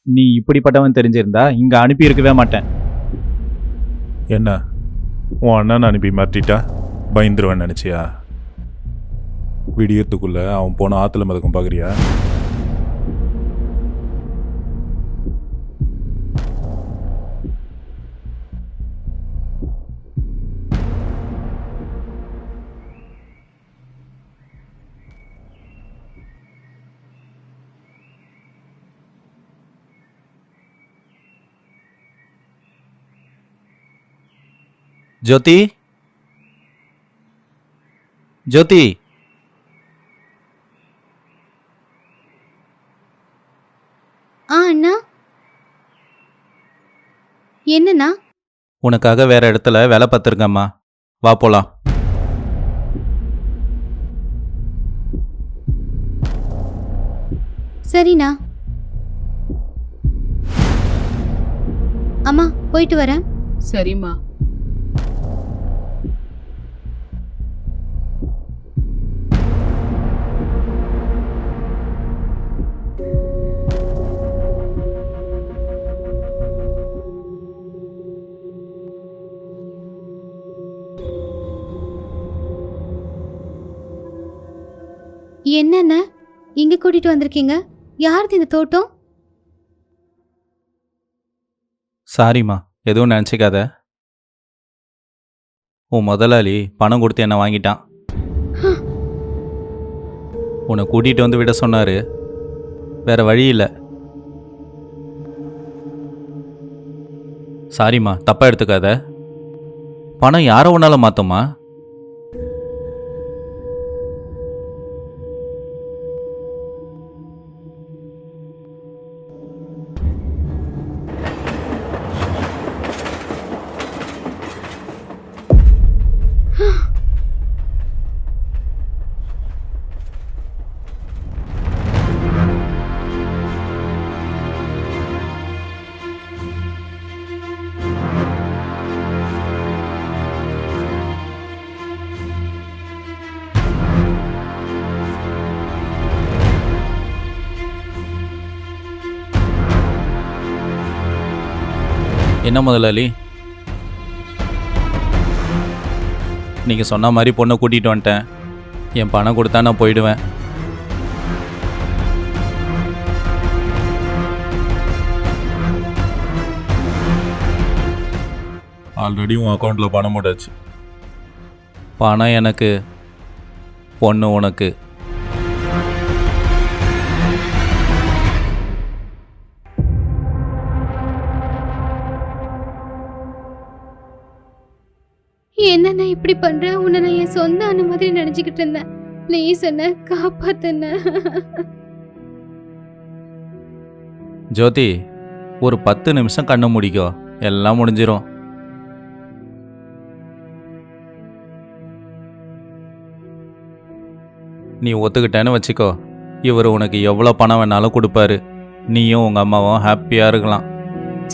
நீ இப்படிப்பட்டவன் தெரிஞ்சிருந்தா இங்க அனுப்பி இருக்கவே மாட்டேன். என்ன உன் அண்ணன் அனுப்பி மாட்டிட்டா பயந்துருவேன் நினச்சியா? விடியறதுக்குள்ள அவன் போன ஆற்றுல மிதக்கும் பார்க்குறியா? ஜோதி, ஜோதி, அண்ணா. என்னண்ணா? உனக்காக வேற இடத்துல வேலை பார்த்துருக்கம்மா, வா போலாம். சரிண்ணா. அம்மா போயிட்டு வரேன். சரிம்மா. என்னண்ணா இங்க கூட்டிட்டு வந்திருக்கீங்க? யாருது இந்த தோட்டம்? சாரிம்மா, எதுவும் நினச்சிக்காத. உன் முதலாளி பணம் கொடுத்து என்னை வாங்கிட்டான். உன்னை கூட்டிகிட்டு வந்து விட சொன்னார், வேற வழி இல்லை. சாரிம்மா, தப்பாக எடுத்துக்காத. பணம் யாரை ஒன்றால மாற்றும்மா? என்ன முதலாளி, நீங்கள் சொன்ன மாதிரி பொண்ணை கூட்டிகிட்டு வந்துட்டேன். என் பணம் கொடுத்தா நான் போயிடுவேன். ஆல்ரெடி உன் அக்கௌண்ட்டில் பணம் போட்டாச்சு. பணம் எனக்கு, பொண்ணு உனக்கு. என்னண்ணா இப்படி பண்ற? உன்னை நான் என் சொந்த அண்ணன் மாதிரி நினைச்சுக்கிட்டு இருந்தேன். ப்ளீஸ் என்ன காப்பாத்துன. ஜோதி, ஒரு 10 நிமிஷம் கண்ணு முடிக்கோ, எல்லாம் முடிஞ்சிரும். நீ ஒத்துக்கிட்டேன்னு வச்சுக்கோ, இவர் உனக்கு எவ்வளோ பணம் வேணாலும் கொடுப்பாரு. நீயும் உங்கள் அம்மாவும் ஹாப்பியாக இருக்கலாம்.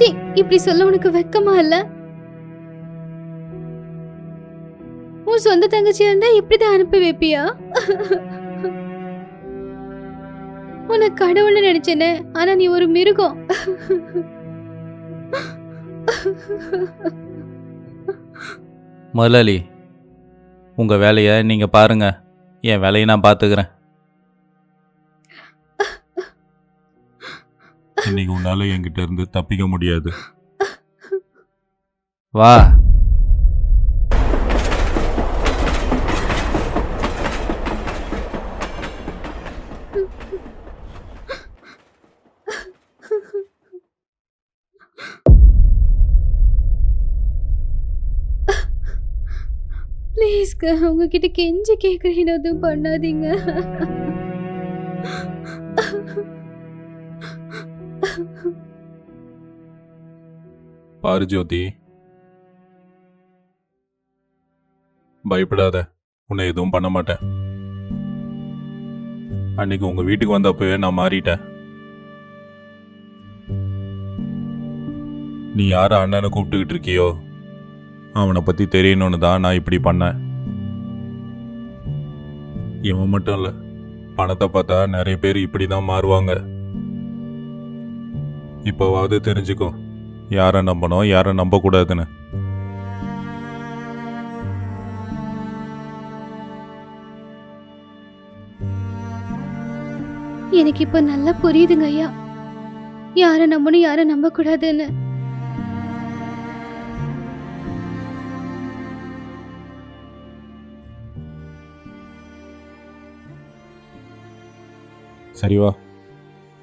சி, இப்படி சொல்ல உனக்கு வெக்கமா இல்ல? உன் சொந்த தங்கச்சியா இருந்தா இப்படிதான் அனுப்பி வைப்பியா? உன்னை கடவுள்னு நினைச்சேனே, ஆனா நீ ஒரு மிருகம். முதலாளி, உங்கள் வேலையை நீங்கள் பாருங்க, என் வேலையை நான் பார்த்துக்கிறேன். இன்னைக்கு உன்னால என்கிட்ட இருந்து தப்பிக்க முடியாது. வா. ப்ளீஸ்ங்க, உங்ககிட்ட கெஞ்சி கேட்குறேன், எதுவும் பண்ணாதீங்க. பாரு ஜோதி, பயப்படாத, உன்னை எதுவும் பண்ண மாட்டேன். அன்னைக்கு உங்க வீட்டுக்கு வந்தப்பவே நான் மாறிட்டேன். நீ யார அண்ணனை கூப்பிட்டுக்கிட்டு இருக்கியோ அவனை பத்தி தெரியணும்னு தான் நான் இப்படி பண்ணேன். இவன் மட்டும் இல்லை, பணத்தை பார்த்தா நிறைய பேர் இப்படி தான் மாறுவாங்க. இப்போவாவது தெரிஞ்சுக்கோ, யாரை நம்பணும் யாரை நம்பக்கூடாதுன்னு. எனக்கு இப்ப நல்லா புரியுதுங்க ஐயா, யாரை நம்பணும் யாரை நம்ப கூடாதுன்னு. சரி வா,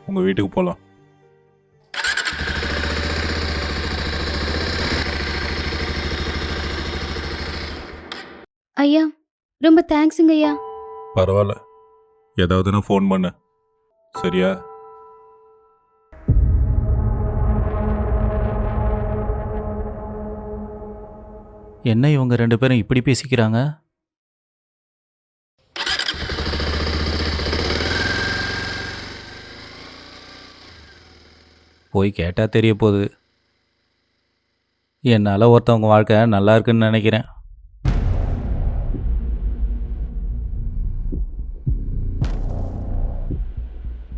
உங்க வீட்டுக்கு போலாம். ஐயா ரொம்ப தேங்க்ஸுங்க ஐயா. பரவாயில்ல, ஏதாவதுன்னா ஃபோன் பண்ணு, சரியா? என்ன இவங்க 2 பேரும் இப்படி பேசிக்கிறாங்க? போய் கேட்டால் தெரிய போகுது. என்னால் ஒருத்தவங்க வாழ்க்கை நல்லா இருக்குன்னு நினைக்கிறேன்.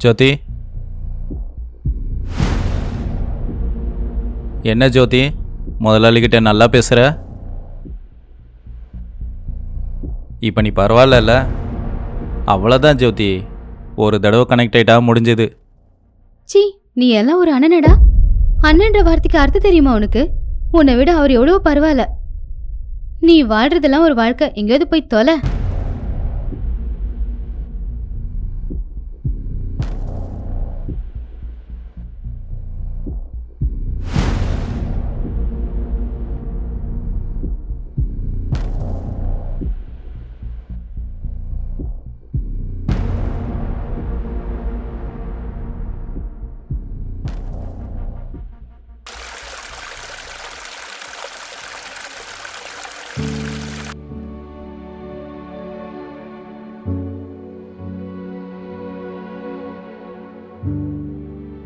ஜோதி, என்ன ஜோதி, முதலாளிகிட்ட நல்லா பேசுகிற? இப்போ நீ பரவாயில்லல்ல? அவ்வளோதான் ஜோதி, ஒரு தடவை கனெக்ட் ஆகிட்டா முடிஞ்சது. சி, நீ எல்லாம் ஒரு அண்ணனடா. அண்ணன்ற வார்த்தைக்கு அர்த்தம் தெரியுமா உனக்கு? உன்னை விட அவர் எவ்வளவோ பரவாயில்ல. நீ வாழ்றதெல்லாம் ஒரு வாழ்க்கை, எங்கேயாவது போய் தொலை.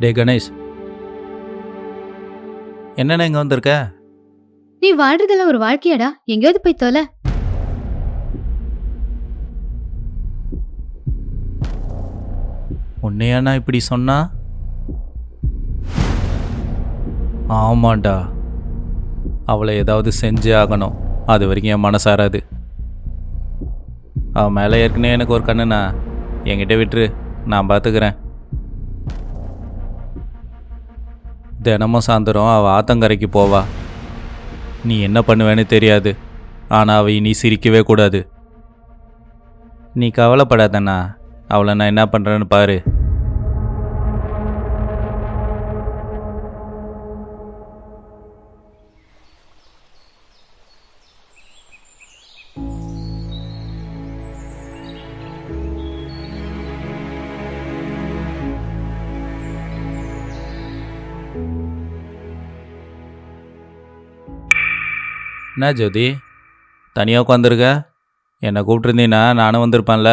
டே கணேஷ், என்னென்ன இங்கே வந்திருக்க? நீ வாழ்றதெல்லாம் ஒரு வாழ்க்கையாடா, எங்கேயாவது போய் தொலை. உன்னையாண்ணா இப்படி சொன்னா? ஆமாண்டா, அவளை ஏதாவது செஞ்சே ஆகணும். அது வரைக்கும் என் மனசாராது. அவன் மேலே ஏற்கனவே எனக்கு ஒரு கண்ணுண்ணா, என்கிட்ட விட்டுரு, நான் பார்த்துக்கிறேன். தினமும் சாயந்தரம் அவள் ஆத்தங்கரைக்கு போவா. நீ என்ன பண்ணுவேன்னு தெரியாது, ஆனால் அவள் இனி சிரிக்கவே கூடாது. நீ கவலைப்படாதண்ணா, அவளை நான் என்ன பண்ணுறேன்னு பாரு. என்ன ஜோதி, தனியாக உட்காந்துருக்க? என்னை கூப்பிட்டுருந்தீன்னா நானும் வந்திருப்பேன்ல.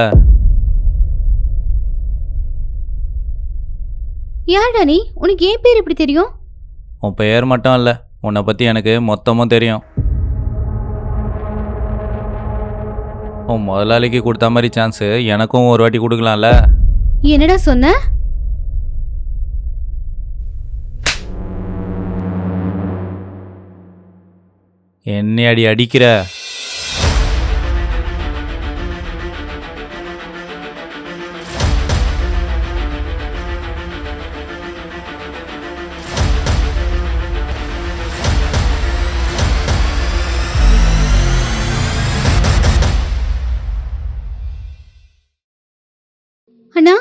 யார்டா நீ? உனக்கு ஏன் பேர் எப்படி தெரியும்? உன் பெயர் மட்டும் இல்லை, உன்னை பற்றி எனக்கு மொத்தமும் தெரியும். உன் முதலாளிக்கு கொடுத்த மாதிரி சான்ஸு எனக்கும் ஒரு வாட்டி கொடுக்கலாம்ல? என்னடா சொன்ன? என்னை அடிக்கிற? அண்ணா,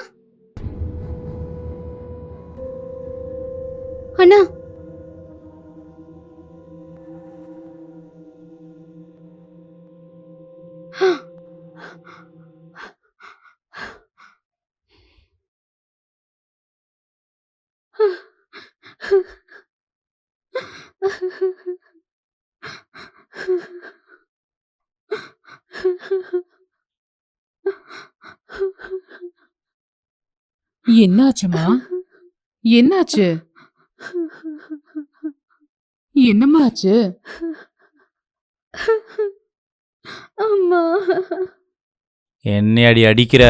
அண்ணா, என்னாச்சுமா? என்னாச்சு? என்னம்மா ஆச்சு? அம்மா, என்னை அடிக்கிற?